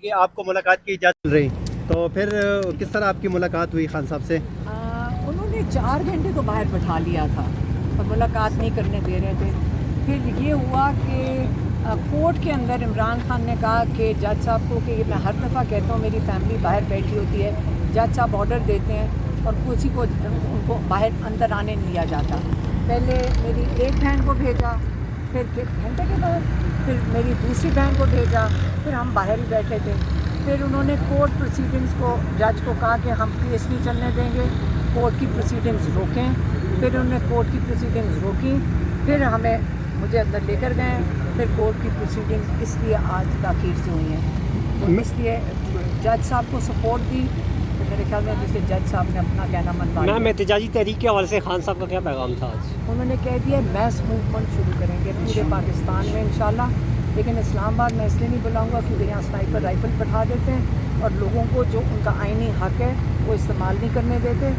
کہ آپ کو ملاقات کی اجازت مل رہی، تو پھر کس طرح آپ کی ملاقات ہوئی خان صاحب سے؟ انہوں نے 4 گھنٹے تو باہر بٹھا لیا تھا اور ملاقات نہیں کرنے دے رہے تھے. پھر یہ ہوا کہ کورٹ کے اندر عمران خان نے کہا کہ جج صاحب کو کہ میں ہر دفعہ کہتا ہوں میری فیملی باہر بیٹھی ہوتی ہے، جج صاحب آرڈر دیتے ہیں اور کسی کو ان کو باہر اندر آنے نہیں دیا جاتا. پہلے میری ایک بہن کو بھیجا، پھر گھنٹے کے بعد پھر میری دوسری بہن کو بھیجا، پھر ہم باہر ہی بیٹھے تھے. پھر انہوں نے کورٹ پروسیڈنگز کو جج کو کہا کہ ہم کیس نہیں چلنے دیں گے، کورٹ کی پروسیڈنگز روکیں. پھر انہوں نے کورٹ کی پروسیڈنگز روکیں، پھر مجھے اندر لے کر گئے. پھر کورٹ کی پروسیڈنگز اس لیے آج تاخیر سے ہوئی ہیں، تو اس لیے جج صاحب کو سپورٹ دی. تو میرے خیال میں جسے جج صاحب نے اپنا کہنا منوا لیا. میم احتجاجی تحریک کے حوالے سے خان صاحب کا کیا پیغام تھا آج؟ انہوں نے کہہ دیا میس موومنٹ شروع کریں گے پورے پاکستان میں انشاءاللہ. لیکن اسلام آباد میں اس لیے نہیں بلاؤں گا کیونکہ یہاں سنائپر رائفل بٹھا دیتے ہیں اور لوگوں کو جو ان کا آئینی حق ہے وہ استعمال نہیں کرنے دیتے.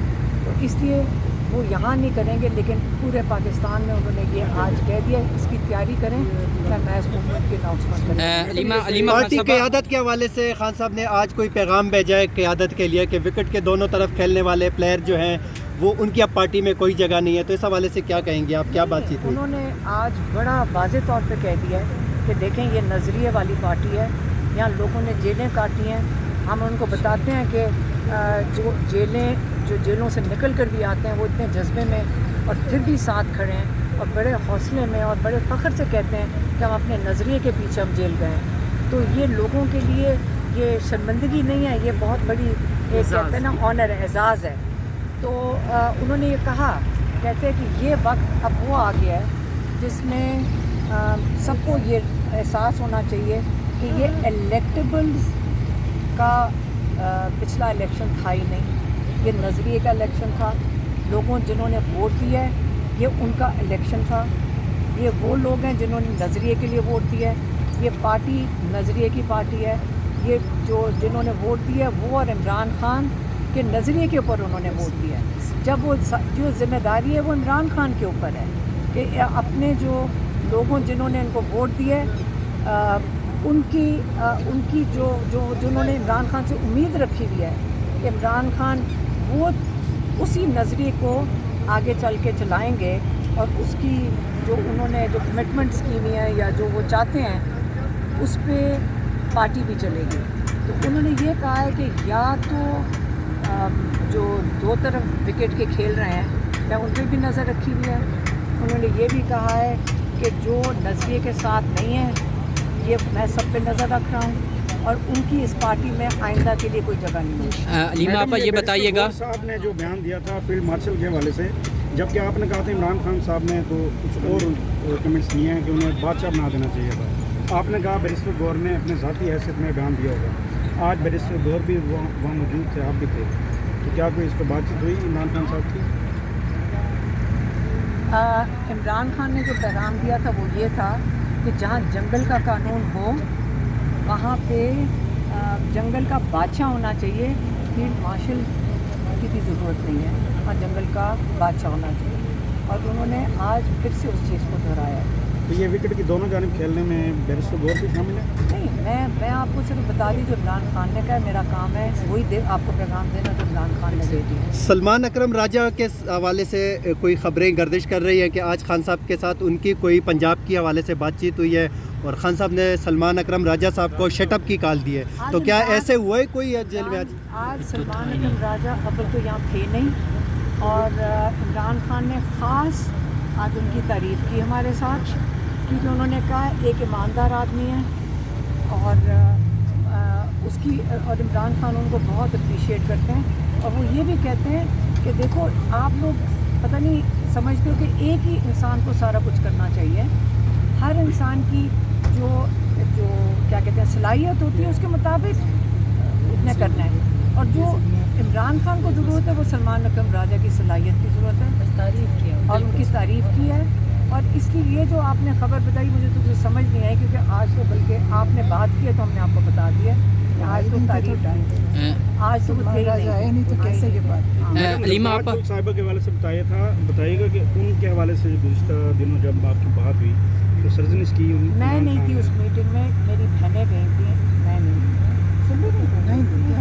تو اس لیے وہ یہاں نہیں کریں گے، لیکن پورے پاکستان میں انہوں نے یہ آج کہہ دیا اس کی تیاری کریں. میں میس موومنٹ کی اناؤنسمنٹ کریں. پارٹی قیادت کے حوالے سے خان صاحب نے آج کوئی پیغام بھیجا ہے قیادت کے لیے کہ وکٹ کے دونوں طرف کھیلنے والے پلیئر جو ہیں وہ ان کی اب پارٹی میں کوئی جگہ نہیں ہے، تو اس حوالے سے کیا کہیں گے آپ؟ کیا بات چیت ہوئی؟ انہوں نے آج بڑا واضح طور پہ کہہ دیا ہے کہ دیکھیں یہ نظریے والی پارٹی ہے، یہاں لوگوں نے جیلیں کاٹی ہیں. ہم ان کو بتاتے ہیں کہ جو جیلوں سے نکل کر بھی آتے ہیں وہ اتنے جذبے میں اور پھر بھی ساتھ کھڑے ہیں اور بڑے حوصلے میں اور بڑے فخر سے کہتے ہیں کہ ہم اپنے نظریے کے پیچھے ہم جیل گئے ہیں. تو یہ لوگوں کے لیے یہ شرمندگی نہیں ہے، یہ بہت بڑی کہتے ہیں نا آنر ہے، اعزاز ہے. تو انہوں نے یہ کہا، کہتے ہیں کہ یہ وقت اب وہ آ گیا ہے جس میں سب کو یہ احساس ہونا چاہیے کہ یہ الیکٹیبلز کا پچھلا الیکشن تھا ہی نہیں، یہ نظریے کا الیکشن تھا. لوگوں جنہوں نے ووٹ دیا ہے یہ ان کا الیکشن تھا. یہ وہ لوگ ہیں جنہوں نے نظریے کے لیے ووٹ دیا ہے. یہ پارٹی نظریے کی پارٹی ہے. یہ جنہوں نے ووٹ دیا ہے وہ اور عمران خان کے نظریے کے اوپر انہوں نے ووٹ دیا ہے. جب وہ جو ذمہ داری ہے وہ عمران خان کے اوپر ہے کہ اپنے جو لوگوں جنہوں نے ان کو ووٹ دیا ہے ان کی جنہوں نے عمران خان سے امید رکھی ہوئی ہے کہ عمران خان وہ اسی نظریے کو آگے چل کے چلائیں گے اور اس کی جو انہوں نے جو کمٹمنٹس کی ہوئی ہیں یا جو وہ چاہتے ہیں اس پہ پارٹی بھی چلے گی. تو انہوں نے یہ کہا ہے کہ یا تو جو دو طرف وکٹ کے کھیل رہے ہیں میں ان پہ بھی نظر رکھی ہوئی ہے. انہوں نے یہ بھی کہا ہے کہ جو نظریے کے ساتھ نہیں ہیں یہ میں سب پہ نظر رکھ رہا ہوں اور ان کی اس پارٹی میں آئندہ کے لیے کوئی جگہ نہیں ہے. علیمہ آپ یہ بتائیے گا، صاحب نے جو بیان دیا تھا فیلڈ مارشل کے حوالے سے، جبکہ آپ نے کہا تھا عمران خان صاحب نے تو کچھ اور کمنٹس کیے ہیں کہ انہیں بادشاہ بنا دینا چاہیے تھا. آپ نے کہا بیرسٹر گور نے اپنے ذاتی حیثیت میں بیان دیا ہوگا. آج بیرسٹر گور بھی وہاں موجود تھے، آپ بھی تھے، تو کیا کوئی اس پہ بات چیت ہوئی عمران خان صاحب کی؟ عمران خان نے جو پیغام دیا تھا وہ یہ تھا کہ جہاں جنگل کا قانون ہو وہاں پہ جنگل کا بادشاہ ہونا چاہیے، فیلڈ مارشل کی بھی ضرورت نہیں ہے، وہاں جنگل کا بادشاہ ہونا چاہیے. اور انہوں نے آج پھر سے اس چیز کو دہرایا ہے. تو یہ وکٹ کی دونوں جانب کھیلنے میں بیرسٹر گور بھی شامل ہے؟ نہیں، میں آپ کو صرف بتا دی جو عمران خان نے کہا. میرا کام ہے وہی آپ کو پیغام دینا جو عمران خان نے دے دیا. سلمان اکرم راجہ کے حوالے سے کوئی خبریں گردش کر رہی ہیں کہ آج خان صاحب کے ساتھ ان کی کوئی پنجاب کے حوالے سے بات چیت ہوئی ہے اور خان صاحب نے سلمان اکرم راجہ صاحب کو شٹ اپ کی کال دی ہے، تو کیا ایسے ہوا ہے کوئی جیل میں آج سلمان اکرم راجہ اول تو یہاں تھے نہیں اور عمران خان نے خاص آج ان کی تعریف کی ہمارے ساتھ کیونکہ انہوں نے کہا ایک ایماندار آدمی ہے اور اس کی اور عمران خان ان کو بہت اپریشیٹ کرتے ہیں. اور وہ یہ بھی کہتے ہیں کہ دیکھو آپ لوگ پتہ نہیں سمجھتے ہو کہ ایک ہی انسان کو سارا کچھ کرنا چاہیے. ہر انسان کی جو کیا کہتے ہیں صلاحیت ہوتی ہے اس کے مطابق اتنے کرنا ہے. اور جو عمران خان کو ضرورت ہے وہ سلمان اکرم راجہ کی صلاحیت کی ضرورت ہے. تعریف کی اور ان کی تعریف کی ہے. اور اس کی یہ جو آپ نے خبر بتائی مجھے تو کچھ سمجھ نہیں آئی کیونکہ آج تو بلکہ آپ نے بات کی ہے تو ہم نے آپ کو بتا دیا. آج تو تعریف آج تو نہیں تو کیسے یہ بات. علیمہ آپ صاحبہ کے حوالے سے بتائیے گا کہ ان کے حوالے سے گزشتہ دنوں جب آپ کی بات ہوئی تو سرزنش کی میں نہیں تھی اس میٹنگ میں، میری بہنیں گئی تھیں، میں نہیں.